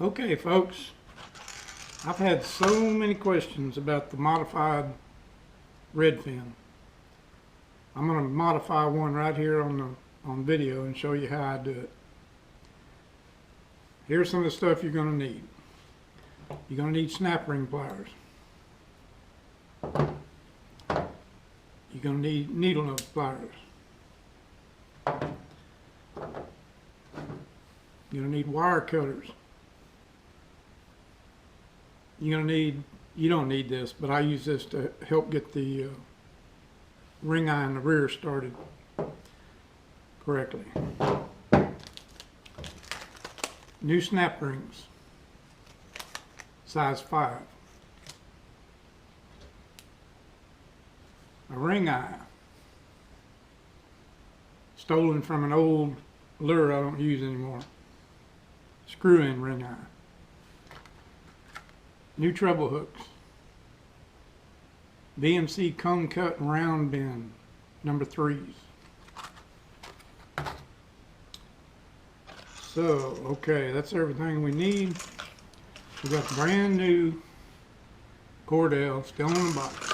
Okay, folks, I've had so many questions about the modified Redfin. I'm going to modify one right here on video and show you how I do it. Here's some of the stuff you're going to need. You're going to need snap ring pliers. You're going to need needle nose pliers. You're going to need wire cutters. You're going to need, you don't need this, but I use this to help get the ring eye in the rear started correctly. New snap rings, size 5. A ring eye, stolen from an old lure I don't use anymore. Screw-in ring eye. New treble hooks. VMC cone cut and round bend, number 3s. So, okay, that's everything we need. We got the brand new Cordell still in the box.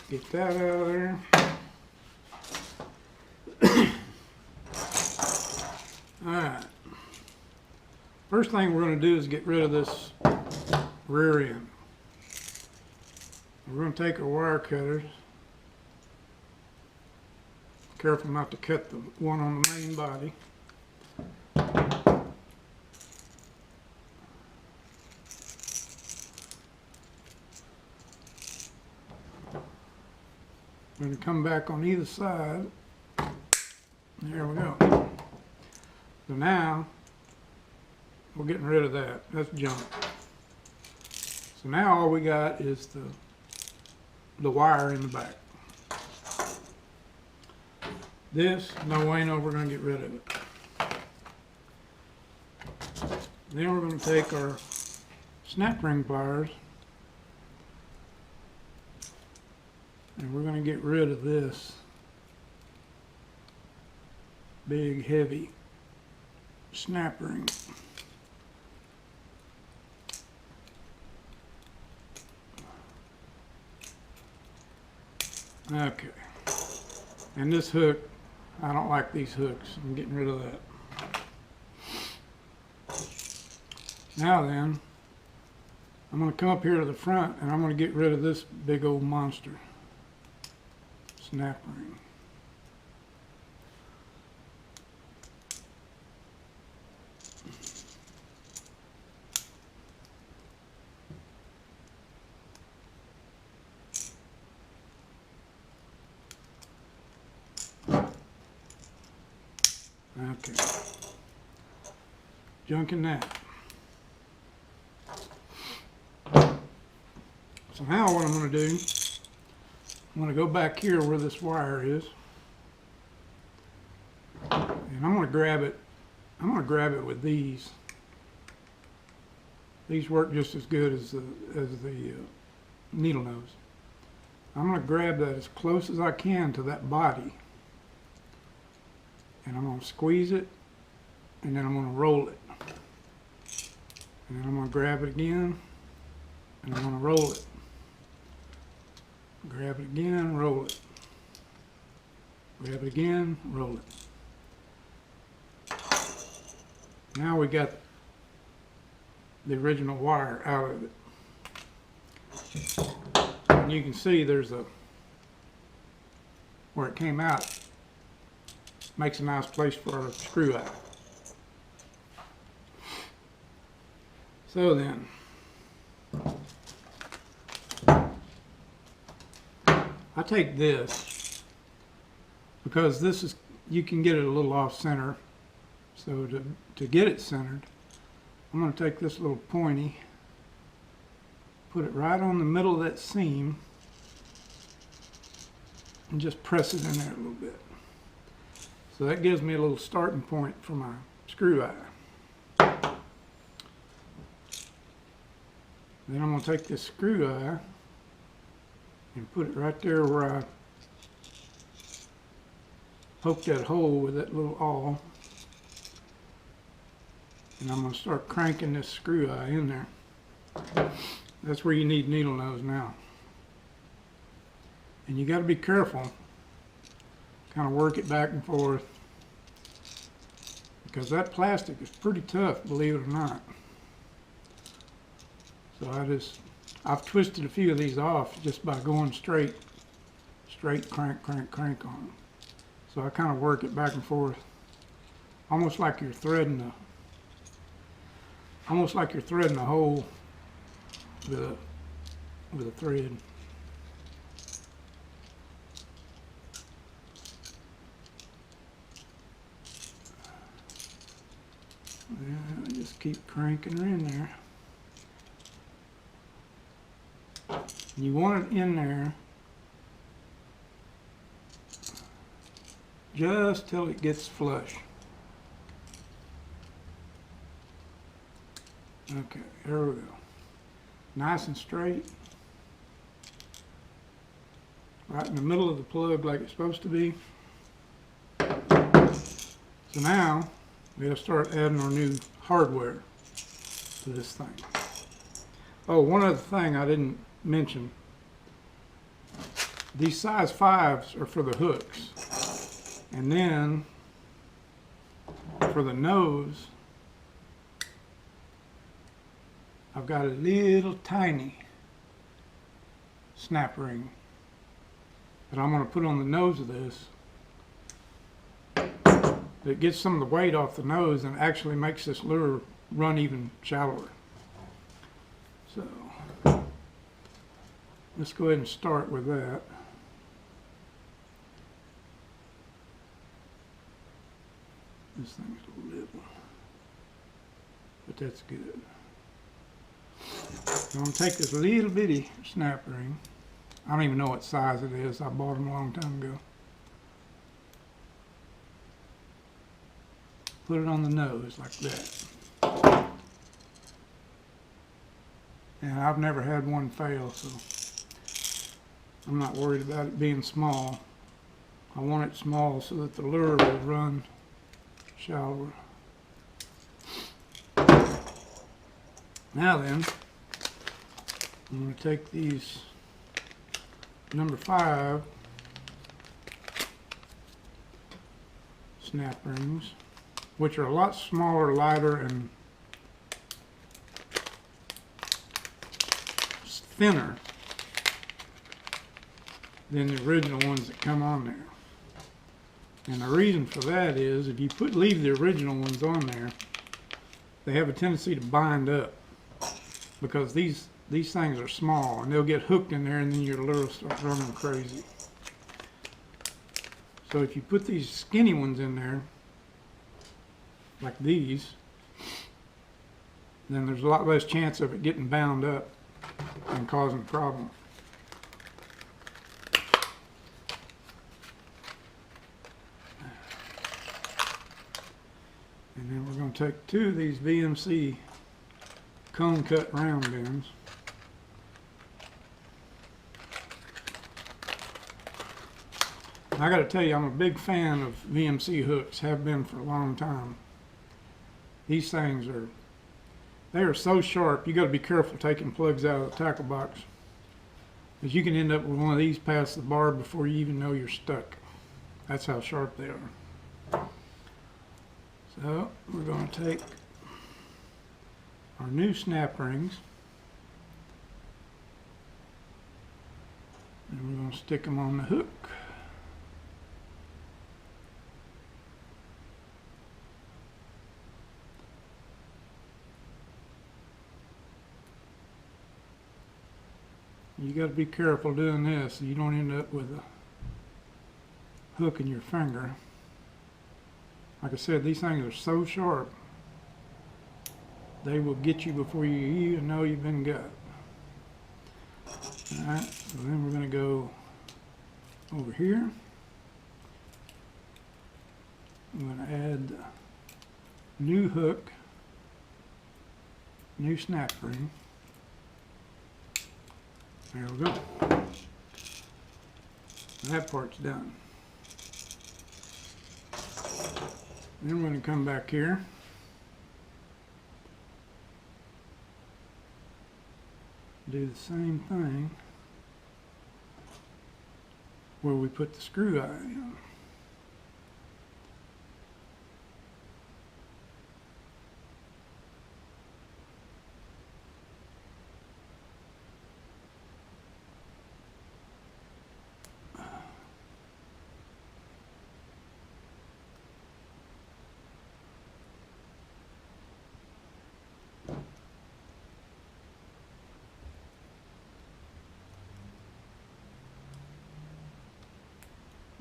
Get that out of there. Alright. First thing we're going to do is get rid of this rear end. We're going to take our wire cutters. Careful not to cut the one on the main body. We're going to come back on either side. There we go. So now, we're getting rid of that. That's junk. So now all we got is the wire in the back. This, no way no, we're going to get rid of it. Then we're going to take our snap ring pliers and we're going to get rid of this big heavy snap ring. Okay. And this hook, I don't like these hooks. I'm getting rid of that. Now then, I'm going to come up here to the front and I'm going to get rid of this big old monster snap ring. Okay. Junk in that. So now what I'm going to do, I'm going to go back here where this wire is, and I'm going to grab it. I'm going to grab it with these. These work just as good as the needle nose. I'm going to grab that as close as I can to that body, and I'm going to squeeze it, and then I'm going to roll it, and then I'm going to grab it again, and I'm going to roll it. Grab it again, roll it. Grab it again, roll it. Now we got the original wire out of it. And you can see there's where it came out, makes a nice place for a screw eye. So then, I take this because this is, you can get it a little off center. So to get it centered, I'm going to take this little pointy, put it right on the middle of that seam, and just press it in there a little bit. So that gives me a little starting point for my screw eye. Then I'm going to take this screw eye and put it right there where I poked that hole with that little awl. And I'm going to start cranking this screw eye in there. That's where you need needle nose now. And you got to be careful. Kind of work it back and forth. Because that plastic is pretty tough, believe it or not. So I've twisted a few of these off just by going straight crank, crank, crank on them. So I kind of work it back and forth. Almost like you're threading a hole with a thread. Yeah, just keep cranking her in there. You want it in there just till it gets flush. Okay, there we go. Nice and straight. Right in the middle of the plug like it's supposed to be. So now, we gotta start adding our new hardware to this thing. Oh, one other thing I didn't mention. These size 5s are for the hooks. And then, for the nose, I've got a little tiny snap ring that I'm going to put on the nose of this. It gets some of the weight off the nose and actually makes this lure run even shallower. So let's go ahead and start with that. This thing's a little, but that's good. So I'm going to take this little bitty snap ring. I don't even know what size it is. I bought them a long time ago. Put it on the nose like that. And I've never had one fail, so I'm not worried about it being small. I want it small so that the lure will run shallower. Now then, I'm going to take these number 5 snap rings, which are a lot smaller, lighter, and thinner than the original ones that come on there. And the reason for that is if you leave the original ones on there, they have a tendency to bind up because these things are small and they'll get hooked in there and then your lure will start running crazy. So if you put these skinny ones in there, like these, then there's a lot less chance of it getting bound up and causing a problem. And then we're going to take 2 of these VMC cone cut round bends. I got to tell you, I'm a big fan of VMC hooks, have been for a long time. These things they are so sharp, you got to be careful taking plugs out of the tackle box, because you can end up with one of these past the bar before you even know you're stuck. That's how sharp they are. So we're going to take our new snap rings and we're going to stick them on the hook. You got to be careful doing this so you don't end up with a hook in your finger. Like I said, these things are so sharp, they will get you before you even know you've been got. Alright, so then we're going to go over here. I'm going to add the new hook, new snap ring. There we go. That part's done. Then we're going to come back here. Do the same thing where we put the screw eye in.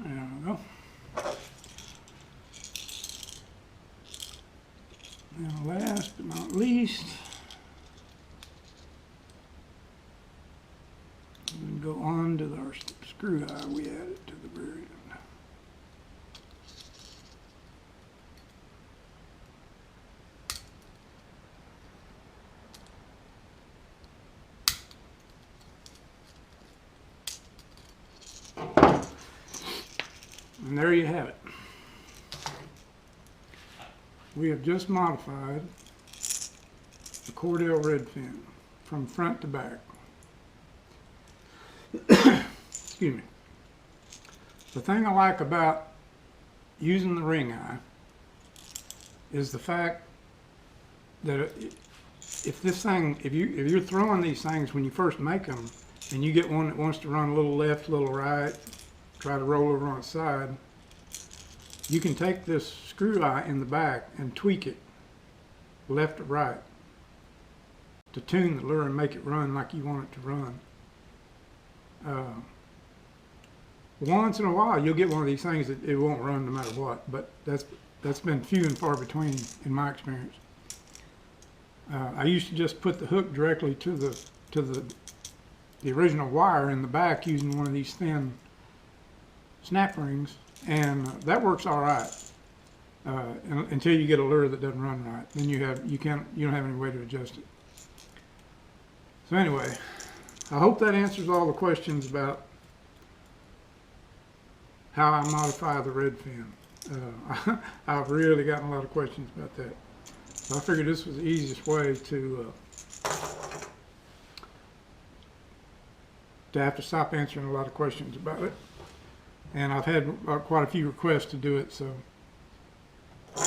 There we go. Now last but not least, we go on to our screw eye we added to the very end. And there you have it. We have just modified the Cordell Redfin from front to back. Excuse me. The thing I like about using the ring eye is the fact that if you're throwing these things when you first make them, and you get one that wants to run a little left, a little right, try to roll over on its side, you can take this screw eye in the back and tweak it left or right to tune the lure and make it run like you want it to run. Once in a while you'll get one of these things that it won't run no matter what, but that's been few and far between in my experience. I used to just put the hook directly to the original wire in the back using one of these thin snap rings, and that works all right until you get a lure that doesn't run right. Then you don't have any way to adjust it. So anyway, I hope that answers all the questions about how I modify the Redfin. I've really gotten a lot of questions about that, so I figured this was the easiest way to have to stop answering a lot of questions about it. And I've had quite a few requests to do it, so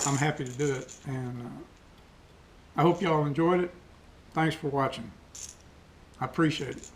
I'm happy to do it. And I hope y'all enjoyed it. Thanks for watching. I appreciate it.